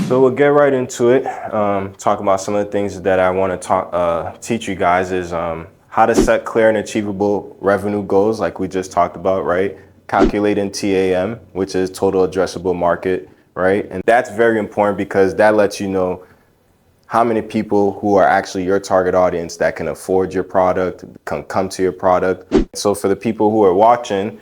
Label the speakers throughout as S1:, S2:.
S1: So we'll get right into it. Talk about some of the things that I want to teach you guys is how to set clear and achievable revenue goals, like we just talked about, right? Calculating TAM, which is total addressable market, right? And that's very important because that lets you know how many people who are actually your target audience that can afford your product, can come to your product. So for the people who are watching,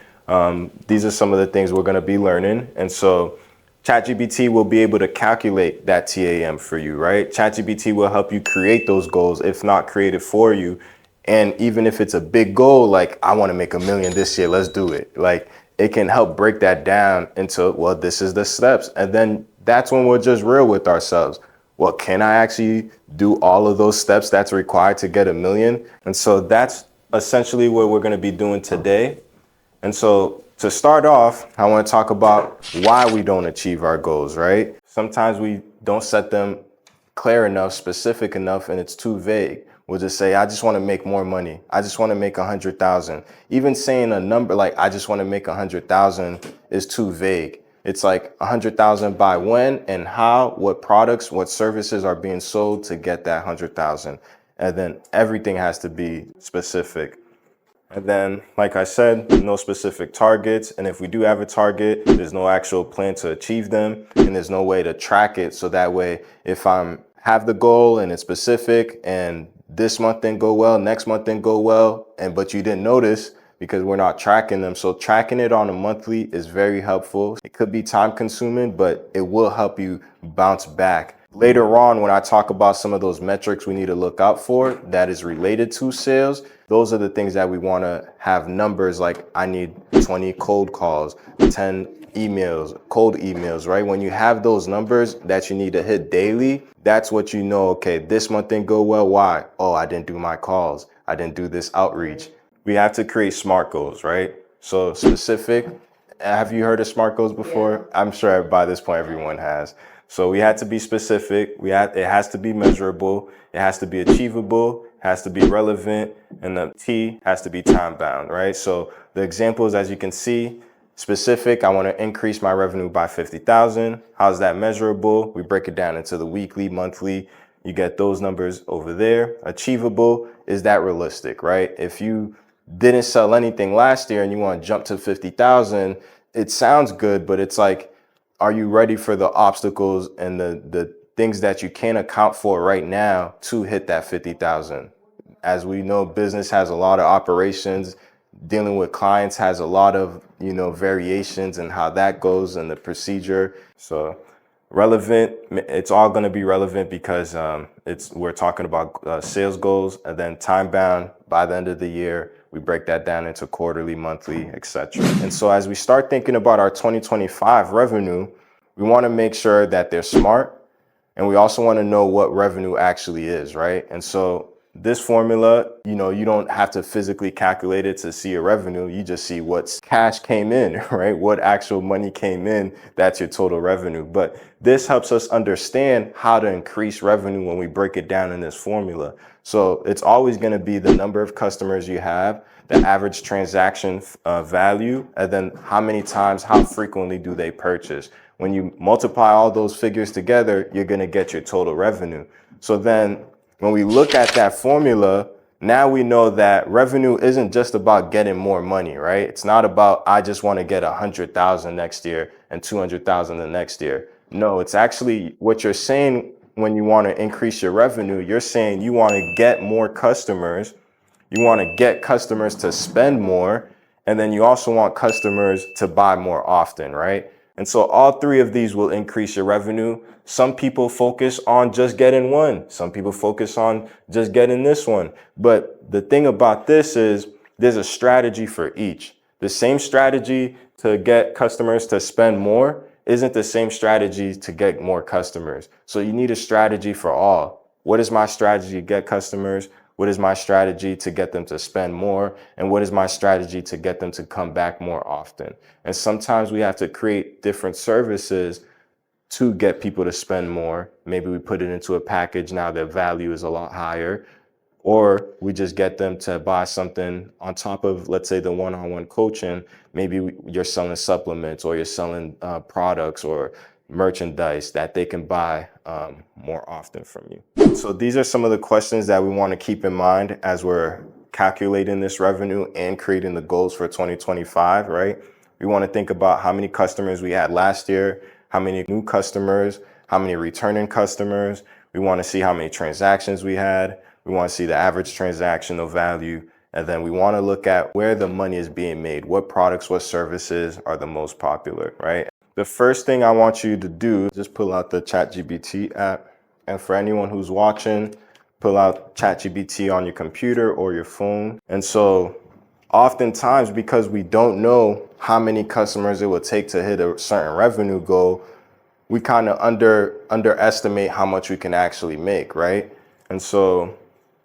S1: these are some of the things we're going to be learning. And so ChatGPT will be able to calculate that TAM for you, right? ChatGPT will help you create those goals, if not create it for you. And even if it's a big goal, like I want to make $1 million this year, let's do it. Like it can help break that down into, well, this is the steps. And then that's when we're just real with ourselves. Well, can I actually do all of those steps that's required to get $1 million? And so that's essentially what we're going to be doing today. And so to start off, I want to talk about why we don't achieve our goals, right? Sometimes we don't set them clear enough, specific enough, and it's too vague. We'll just say, I just want to make more money. I just want to make 100,000. Even saying a number like, I just want to make 100,000 is too vague. It's like 100,000 by when and how, what products, what services are being sold to get that 100,000. And then everything has to be specific. And then, like I said, no specific targets. And if we do have a target, there's no actual plan to achieve them. And there's no way to track it. So that way, if I have the goal and it's specific and this month didn't go well, next month didn't go well, but you didn't notice because we're not tracking them. So tracking it on a monthly is very helpful. It could be time consuming, but it will help you bounce back. Later on, when I talk about some of those metrics we need to look out for that is related to sales, those are the things that we want to have numbers like I need 20 cold calls, 10 emails, cold emails, right? When you have those numbers that you need to hit daily, that's what you know, okay, this month didn't go well. Why? Oh, I didn't do my calls. I didn't do this outreach. We have to create SMART goals, right? So specific. Have you heard of SMART goals before? Yeah. I'm sure by this point everyone has. So we had to be specific. It has to be measurable. It has to be achievable. It has to be relevant. And the T has to be time bound, right? So the examples, as you can see, specific, I want to increase my revenue by 50,000. How's that measurable? We break it down into the weekly, monthly. You get those numbers over there. Achievable, is that realistic, right? If you didn't sell anything last year and you want to jump to 50,000, it sounds good, but it's like, are you ready for the obstacles and the things that you can't account for right now to hit that 50,000? As we know, business has a lot of operations. Dealing with clients has a lot of, variations and how that goes and the procedure. So relevant, it's all going to be relevant because we're talking about sales goals, and then time bound by the end of the year. We break that down into quarterly, monthly, etc. And so as we start thinking about our 2025 revenue, we want to make sure that they're smart. And we also want to know what revenue actually is, right? And so this formula, you don't have to physically calculate it to see a revenue. You just see what's cash came in, right? What actual money came in, that's your total revenue. But this helps us understand how to increase revenue when we break it down in this formula. So it's always going to be the number of customers you have, the average transaction value, and then how many times, how frequently do they purchase. When you multiply all those figures together, you're going to get your total revenue. So then when we look at that formula, now we know that revenue isn't just about getting more money, right? It's not about, I just want to get 100,000 next year and 200,000 the next year. No, it's actually what you're saying when you want to increase your revenue. You're saying you want to get more customers. You want to get customers to spend more. And then you also want customers to buy more often, right? And so all three of these will increase your revenue. Some people focus on just getting one. Some people focus on just getting this one. But the thing about this is there's a strategy for each. The same strategy to get customers to spend more isn't the same strategy to get more customers. So you need a strategy for all. What is my strategy to get customers? What is my strategy to get them to spend more? And what is my strategy to get them to come back more often? And sometimes we have to create different services to get people to spend more. Maybe we put it into a package. Now their value is a lot higher. Or we just get them to buy something on top of, let's say, the one-on-one coaching. Maybe you're selling supplements or you're selling products or merchandise that they can buy more often from you. So these are some of the questions that we want to keep in mind as we're calculating this revenue and creating the goals for 2025, right? We want to think about how many customers we had last year, how many new customers, how many returning customers. We want to see how many transactions we had. We want to see the average transactional value. And then we want to look at where the money is being made. What products, what services are the most popular, right? The first thing I want you to do is just pull out the ChatGPT app. And for anyone who's watching, pull out ChatGPT on your computer or your phone. And so oftentimes, because we don't know how many customers it will take to hit a certain revenue goal, we kind of underestimate how much we can actually make, right? And so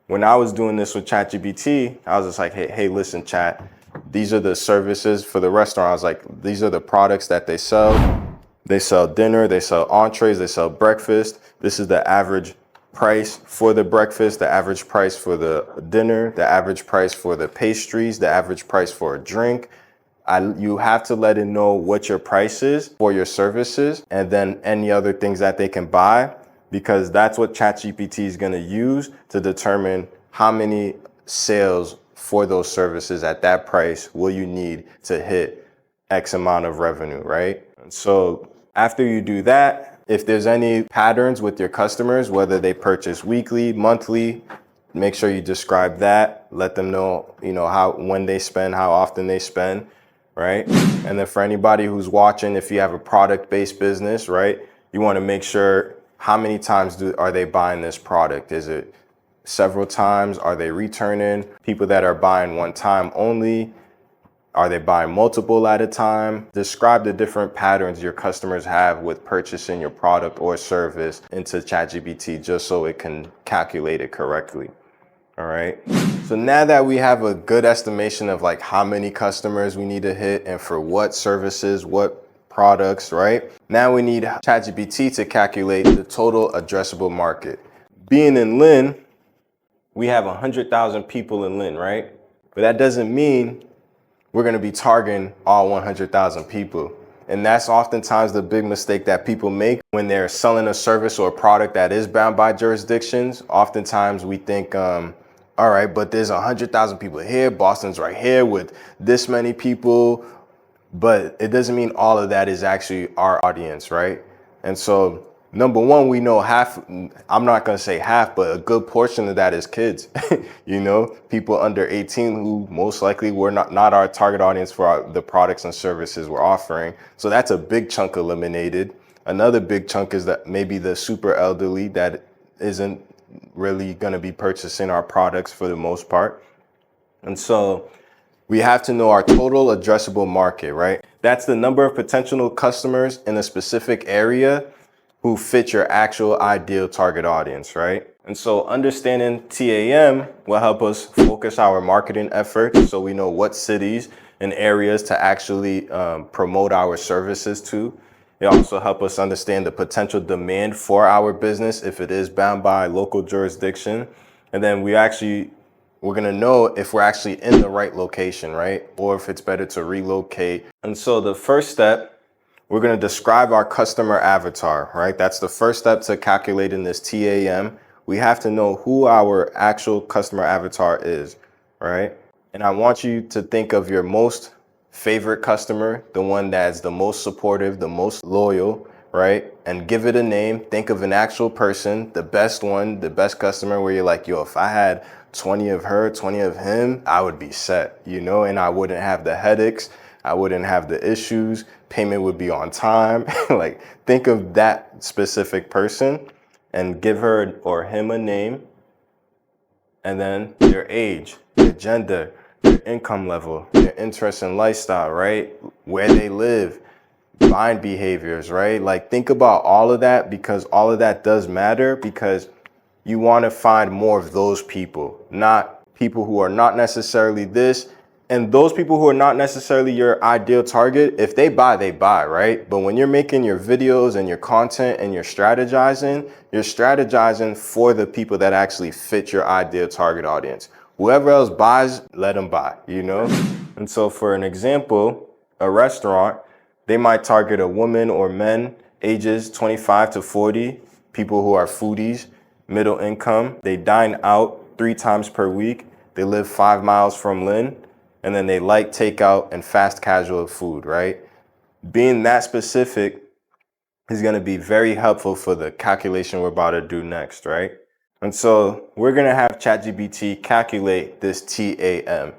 S1: when I was doing this with ChatGPT, I was just like, hey, listen, Chat, these are the services for the restaurant. I was like, these are the products that they sell. They sell dinner, they sell entrees, they sell breakfast. This is the average price for the breakfast, the average price for the dinner, the average price for the pastries, the average price for a drink. You have to let it know what your price is for your services and then any other things that they can buy, because that's what ChatGPT is going to use to determine how many sales for those services at that price will you need to hit X amount of revenue, right? And so after you do that, if there's any patterns with your customers, whether they purchase weekly, monthly, make sure you describe that. Let them know, when they spend, how often they spend, right? And then for anybody who's watching, if you have a product-based business, right, you want to make sure how many times are they buying this product? Is it several times? Are they returning? People that are buying one time only? Are they buying multiple at a time? Describe the different patterns your customers have with purchasing your product or service into ChatGPT just so it can calculate it correctly. All right. So now that we have a good estimation of like how many customers we need to hit and for what services, what products, right? Now we need ChatGPT to calculate the total addressable market. Being in Lynn, we have 100,000 people in Lynn, right? But that doesn't mean we're going to be targeting all 100,000 people. And that's oftentimes the big mistake that people make when they're selling a service or a product that is bound by jurisdictions. Oftentimes we think, all right, but there's 100,000 people here. Boston's right here with this many people. But it doesn't mean all of that is actually our audience, right? And so number one, we know half, I'm not going to say half, but a good portion of that is kids, people under 18 who most likely were not our target audience for the products and services we're offering. So that's a big chunk eliminated. Another big chunk is that maybe the super elderly that isn't really going to be purchasing our products for the most part. And so we have to know our total addressable market, right? That's the number of potential customers in a specific area who fit your actual ideal target audience, right? And so understanding TAM will help us focus our marketing efforts so we know what cities and areas to actually promote our services to. It also helps us understand the potential demand for our business if it is bound by local jurisdiction. And then we're going to know if we're actually in the right location, right? Or if it's better to relocate. And so the first step, we're going to describe our customer avatar, right? That's the first step to calculating this TAM. We have to know who our actual customer avatar is, right? And I want you to think of your most favorite customer, the one that's the most supportive, the most loyal, right? And give it a name. Think of an actual person, the best one, the best customer where you're like, yo, if I had 20 of her, 20 of him, I would be set, and I wouldn't have the headaches. I wouldn't have the issues. Payment would be on time. Like, think of that specific person and give her or him a name. And then their age, their gender, their income level, their interest and lifestyle, right? Where they live, buying behaviors, right? Like, think about all of that, because all of that does matter, because you want to find more of those people, not people who are not necessarily this. And those people who are not necessarily your ideal target, if they buy, right? But when you're making your videos and your content and you're strategizing for the people that actually fit your ideal target audience. Whoever else buys, let them buy, And so for an example, a restaurant, they might target a woman or men ages 25 to 40, people who are foodies, middle income. They dine out 3 times per week. They live 5 miles from Lynn, and then they like takeout and fast casual food, right? Being that specific is going to be very helpful for the calculation we're about to do next, right? And so we're going to have ChatGPT calculate this TAM,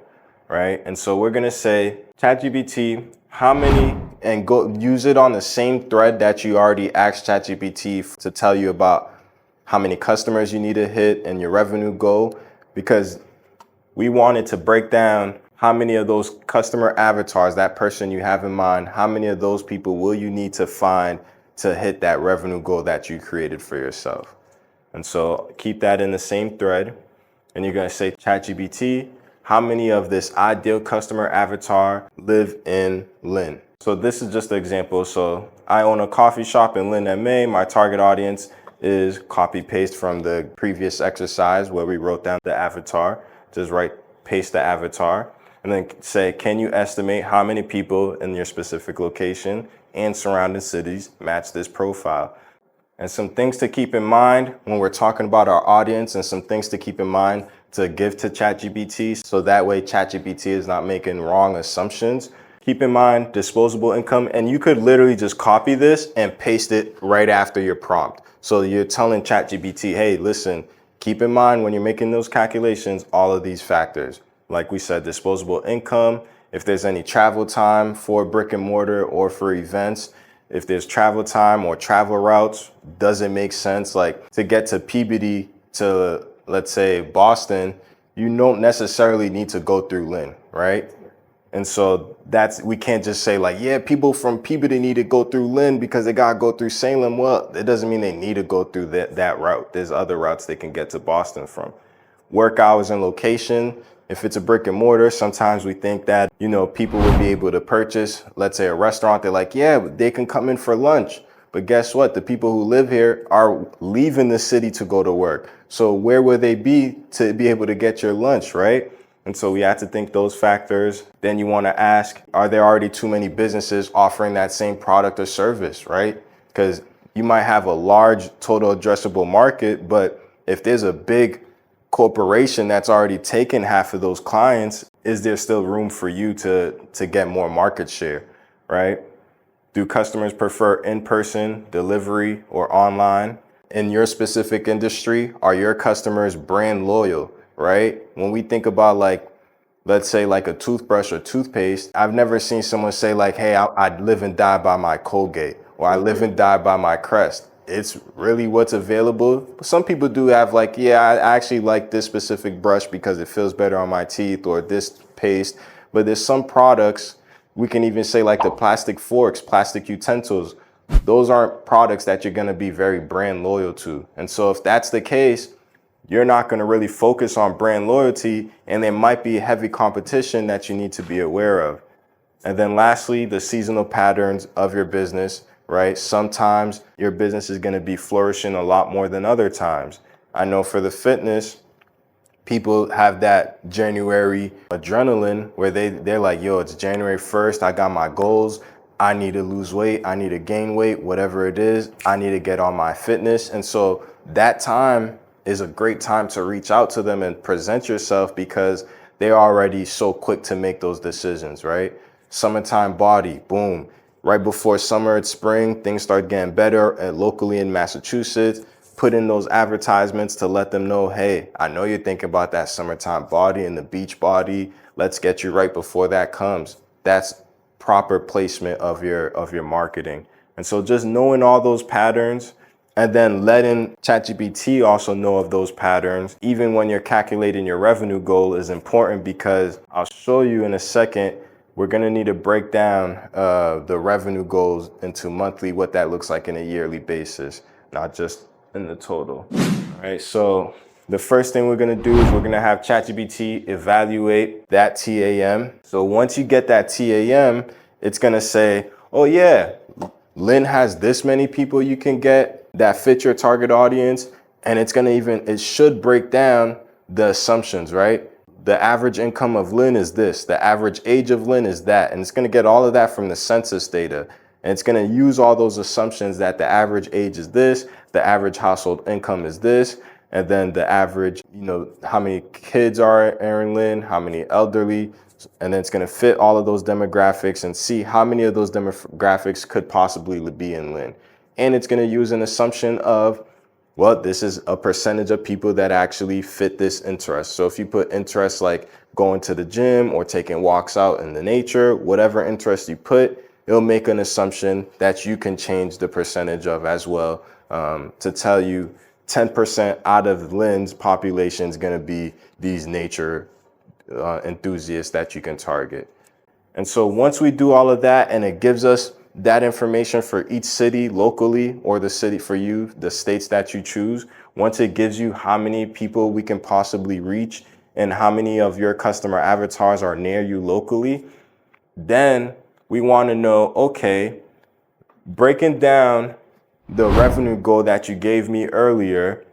S1: right? And so we're going to say, ChatGPT, how many, and go use it on the same thread that you already asked ChatGPT to tell you about how many customers you need to hit and your revenue goal, because we wanted to break down how many of those customer avatars, that person you have in mind, how many of those people will you need to find to hit that revenue goal that you created for yourself. And so keep that in the same thread. And you're going to say, ChatGPT, how many of this ideal customer avatar live in Lynn? So this is just an example. So I own a coffee shop in Lynn, MA. My target audience is copy paste from the previous exercise where we wrote down the avatar. Just paste the avatar, and then say, can you estimate how many people in your specific location and surrounding cities match this profile? And some things to keep in mind when we're talking about our audience, and some things to keep in mind to give to ChatGPT, so that way ChatGPT is not making wrong assumptions. Keep in mind disposable income, and you could literally just copy this and paste it right after your prompt. So you're telling ChatGPT, hey, listen, keep in mind when you're making those calculations, all of these factors. Like we said, disposable income, if there's any travel time for brick and mortar or for events, if there's travel time or travel routes, does it make sense? Like to get to Peabody to, let's say, Boston, you don't necessarily need to go through Lynn, right? And so we can't just say like, yeah, people from Peabody need to go through Lynn because they gotta go through Salem. Well, it doesn't mean they need to go through that route. There's other routes they can get to Boston from. Work hours and location. If it's a brick and mortar, sometimes we think that, people would be able to purchase, let's say a restaurant. They're like, yeah, they can come in for lunch. But guess what? The people who live here are leaving the city to go to work. So where would they be to be able to get your lunch, right? And so we have to think those factors. Then you want to ask, are there already too many businesses offering that same product or service, right? Because you might have a large total addressable market, but if there's a big corporation that's already taken half of those clients, is there still room for you to get more market share, right? Do customers prefer in-person, delivery, or online? In your specific industry, are your customers brand loyal, right? When we think about let's say like a toothbrush or toothpaste, I've never seen someone say like, hey, I live and die by my Colgate, or I live and die by my Crest. It's really what's available. Some people do have like, yeah, I actually like this specific brush because it feels better on my teeth, or this paste. But there's some products, we can even say like the plastic forks, plastic utensils. Those aren't products that you're going to be very brand loyal to. And so if that's the case, you're not going to really focus on brand loyalty, and there might be heavy competition that you need to be aware of. And then lastly, the seasonal patterns of your business, right? Sometimes your business is going to be flourishing a lot more than other times. I know for the fitness, people have that January adrenaline where they're like, yo, it's January 1st. I got my goals. I need to lose weight. I need to gain weight, whatever it is. I need to get on my fitness. And so that time is a great time to reach out to them and present yourself, because they're already so quick to make those decisions, right? Summertime body, boom. Right before summer, it's spring, things start getting better locally in Massachusetts. Put in those advertisements to let them know, hey, I know you're thinking about that summertime body and the beach body. Let's get you right before that comes. That's proper placement of your marketing. And so just knowing all those patterns, and then letting ChatGPT also know of those patterns, even when you're calculating your revenue goal, is important, because I'll show you in a second, we're going to need to break down the revenue goals into monthly, what that looks like in a yearly basis, not just in the total. All right, so the first thing we're going to do is we're going to have ChatGPT evaluate that TAM. So once you get that TAM, it's going to say, oh yeah, Lynn has this many people you can get that fit your target audience. And it should break down the assumptions, right? The average income of Lynn is this, the average age of Lynn is that. And it's going to get all of that from the census data. And it's going to use all those assumptions that the average age is this, the average household income is this, and then the average, how many kids are in Lynn, how many elderly, and then it's going to fit all of those demographics and see how many of those demographics could possibly be in Lynn. And it's going to use an assumption of, well, this is a percentage of people that actually fit this interest. So if you put interests like going to the gym or taking walks out in the nature, whatever interest you put, it'll make an assumption that you can change the percentage of as well, to tell you 10% out of Lynn's population is going to be these nature enthusiasts that you can target. And so once we do all of that and it gives us that information for each city locally, or the city for you, the states that you choose, once it gives you how many people we can possibly reach and how many of your customer avatars are near you locally, then we want to know, okay, breaking down the revenue goal that you gave me earlier,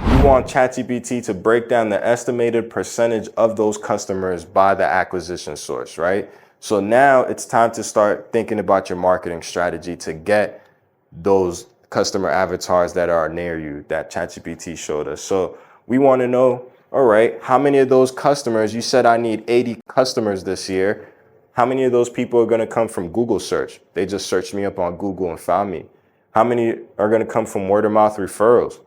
S1: you want ChatGPT to break down the estimated percentage of those customers by the acquisition source, right? So now it's time to start thinking about your marketing strategy to get those customer avatars that are near you that ChatGPT showed us. So we want to know, all right, how many of those customers, you said I need 80 customers this year. How many of those people are going to come from Google search? They just searched me up on Google and found me. How many are going to come from word of mouth referrals?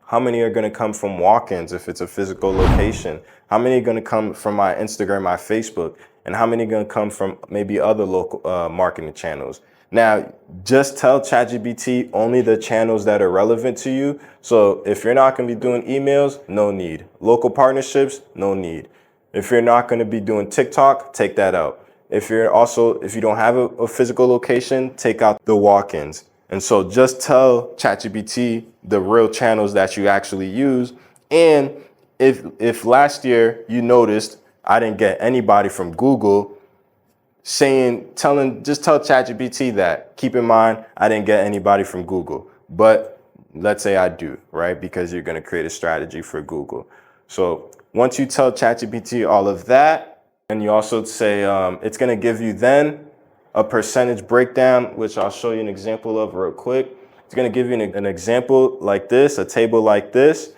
S1: How many are going to come from walk-ins if it's a physical location? How many are going to come from my Instagram, my Facebook? And how many are going to come from maybe other local marketing channels? Now, just tell ChatGPT only the channels that are relevant to you. So if you're not going to be doing emails, no need. Local partnerships, no need. If you're not going to be doing TikTok, take that out. If you don't have a physical location, take out the walk-ins. And so just tell ChatGPT the real channels that you actually use. And if last year you noticed I didn't get anybody from Google, just tell ChatGPT that. Keep in mind, I didn't get anybody from Google, but let's say I do, right? Because you're going to create a strategy for Google. So once you tell ChatGPT all of that, and you also say it's going to give you then a percentage breakdown, which I'll show you an example of real quick. It's going to give you an example like this, a table like this.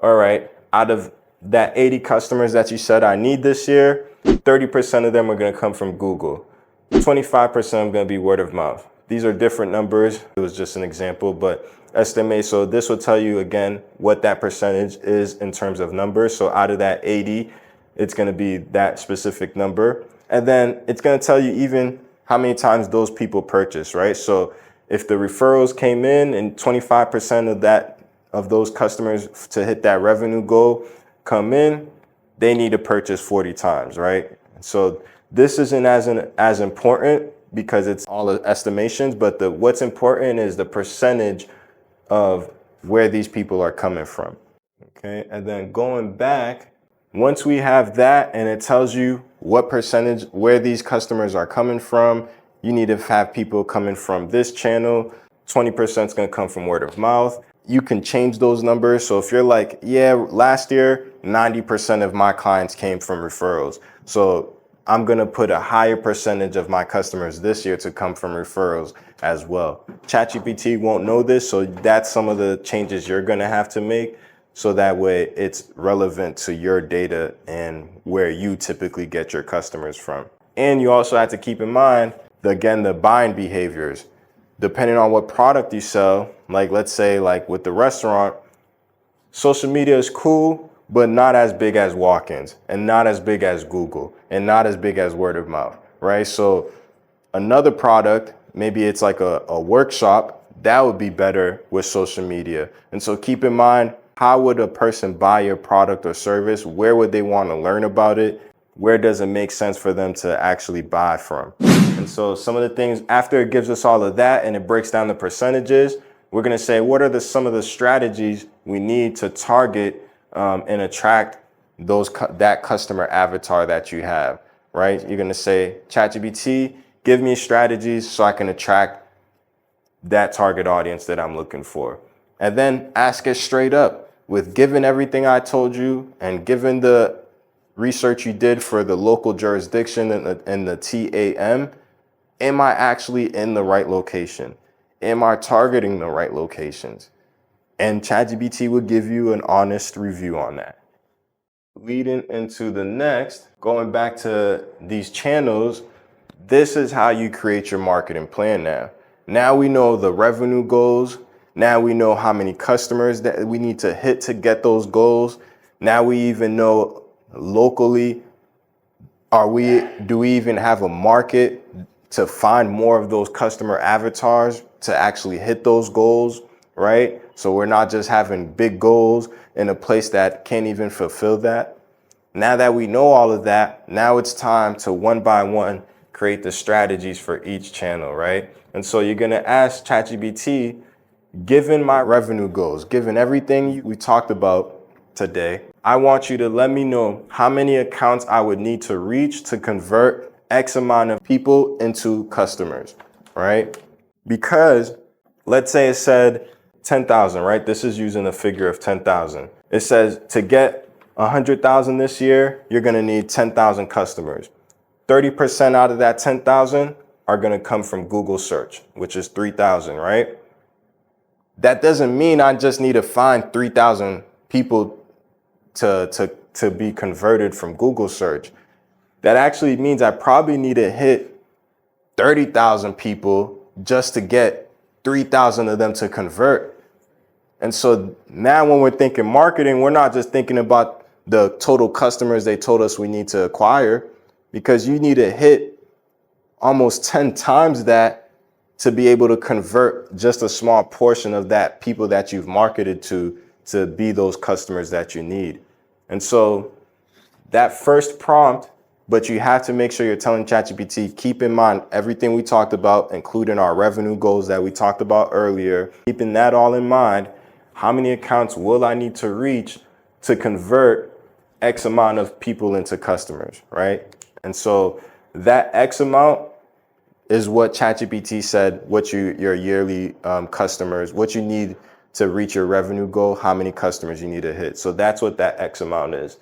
S1: All right, out of that 80 customers that you said I need this year, 30% of them are going to come from Google. 25% are going to be word of mouth. These are different numbers. It was just an example, but estimate. So this will tell you again what that percentage is in terms of numbers. So out of that 80, it's going to be that specific number. And then it's going to tell you even how many times those people purchase, right? So if the referrals came in and 25% of those customers to hit that revenue goal come in, they need to purchase 40 times, right? So this isn't as important because it's all estimations, but what's important is the percentage of where these people are coming from. Okay, and then going back, once we have that and it tells you what percentage, where these customers are coming from, you need to have people coming from this channel. 20% is going to come from word of mouth. You can change those numbers. So if you're like, yeah, last year, 90% of my clients came from referrals. So I'm going to put a higher percentage of my customers this year to come from referrals as well. ChatGPT won't know this. So that's some of the changes you're going to have to make. So that way it's relevant to your data and where you typically get your customers from. And you also have to keep in mind, again, the buying behaviors. Depending on what product you sell, like let's say like with the restaurant, social media is cool, but not as big as walk-ins and not as big as Google and not as big as word of mouth, right? So another product, maybe it's like a workshop, that would be better with social media. And so keep in mind, how would a person buy your product or service? Where would they want to learn about it? Where does it make sense for them to actually buy from? And so some of the things, after it gives us all of that and it breaks down the percentages, we're going to say, what are some of the strategies we need to target and attract that customer avatar that you have, right? You're going to say, ChatGPT, give me strategies so I can attract that target audience that I'm looking for. And then ask it straight up. Given everything I told you and given the research you did for the local jurisdiction and the TAM, Am I actually in the right location? Am I targeting the right locations? And ChatGPT will give you an honest review on that. Leading into the next, going back to these channels, this is how you create your marketing plan now. Now we know the revenue goals. Now we know how many customers that we need to hit to get those goals. Now we even know locally, do we even have a market to find more of those customer avatars to actually hit those goals, right? So we're not just having big goals in a place that can't even fulfill that. Now that we know all of that, now it's time to one by one create the strategies for each channel, right? And so you're gonna ask ChatGPT, given my revenue goals, given everything we talked about today, I want you to let me know how many accounts I would need to reach to convert X amount of people into customers, right? Because let's say it said 10,000, right? This is using a figure of 10,000. It says to get 100,000 this year, you're gonna need 10,000 customers. 30% out of that 10,000 are gonna come from Google search, which is 3,000, right? That doesn't mean I just need to find 3,000 people to be converted from Google search. That actually means I probably need to hit 30,000 people just to get 3,000 of them to convert. And so now when we're thinking marketing, we're not just thinking about the total customers they told us we need to acquire, because you need to hit almost 10 times that to be able to convert just a small portion of that people that you've marketed to be those customers that you need. And so that first prompt, but you have to make sure you're telling ChatGPT, keep in mind everything we talked about, including our revenue goals that we talked about earlier, keeping that all in mind. How many accounts will I need to reach to convert X amount of people into customers, right? And so that X amount is what ChatGPT said, what your yearly customers, what you need to reach your revenue goal, how many customers you need to hit. So that's what that X amount is.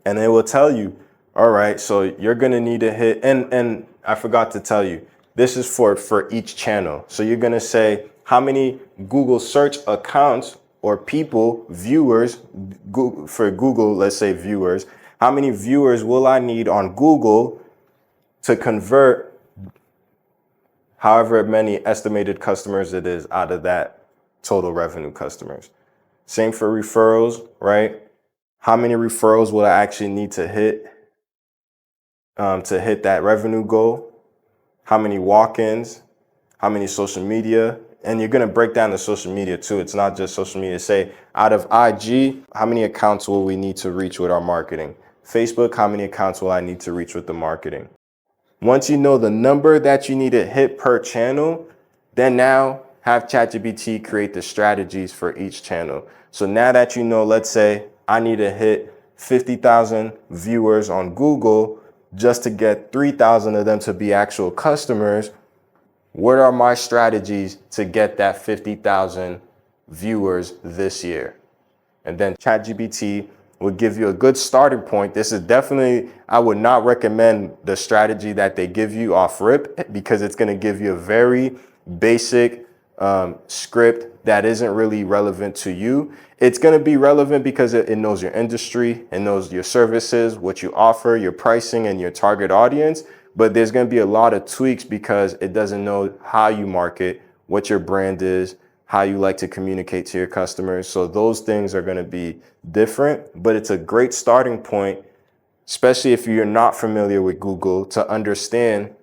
S1: And it will tell you, all right, so you're gonna need to hit, and I forgot to tell you, this is for each channel. So you're gonna say how many Google search accounts or people, viewers, for Google, let's say viewers, how many viewers will I need on Google to convert however many estimated customers it is out of that total revenue customers. Same for referrals, right? How many referrals will I actually need to hit that revenue goal? How many walk-ins? How many social media? And you're gonna break down the social media too. It's not just social media. Say out of IG, how many accounts will we need to reach with our marketing? Facebook, how many accounts will I need to reach with the marketing? Once you know the number that you need to hit per channel, then now have ChatGPT create the strategies for each channel. So now that you know, let's say I need to hit 50,000 viewers on Google just to get 3,000 of them to be actual customers. What are my strategies to get that 50,000 viewers this year? And then ChatGPT will give you a good starting point. This is definitely, I would not recommend the strategy that they give you off rip, because it's going to give you a very basic script that isn't really relevant to you. It's going to be relevant because it knows your industry, it knows your services, what you offer, your pricing, and your target audience. But there's going to be a lot of tweaks because it doesn't know how you market, what your brand is, how you like to communicate to your customers. So those things are going to be different, but it's a great starting point, especially if you're not familiar with Google, to understand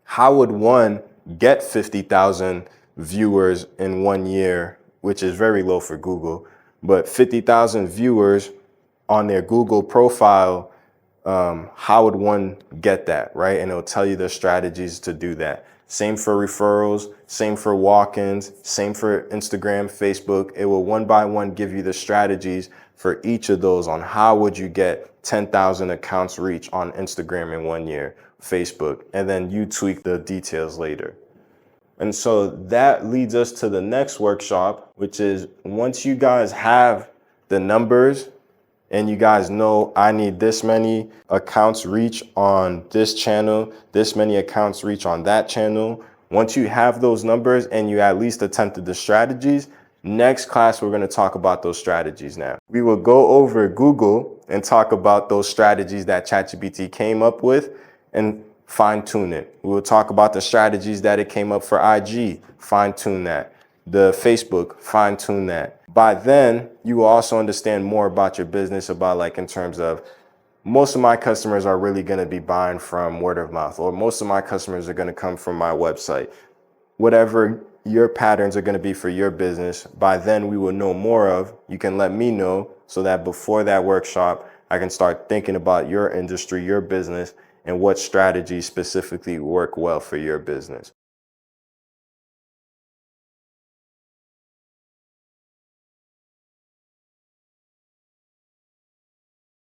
S1: how would one get 50,000 viewers in 1 year, which is very low for Google, but 50,000 viewers on their Google profile. How would one get that, right? And it'll tell you the strategies to do that. Same for referrals, same for walk-ins, same for Instagram, Facebook. It will one by one give you the strategies for each of those on how would you get 10,000 accounts reach on Instagram in 1 year, Facebook, and then you tweak the details later. And so that leads us to the next workshop, which is once you guys have the numbers and you guys know I need this many accounts reach on this channel, this many accounts reach on that channel. Once you have those numbers and you at least attempted the strategies, next class we're going to talk about those strategies now. We will go over Google and talk about those strategies that ChatGPT came up with and fine tune it. We will talk about the strategies that it came up for IG, fine tune that. The Facebook, fine tune that. By then, you will also understand more about your business, about like in terms of most of my customers are really going to be buying from word of mouth, or most of my customers are going to come from my website. Whatever your patterns are going to be for your business, by then we will know more of. You can let me know so that before that workshop, I can start thinking about your industry, your business, and what strategies specifically work well for your business.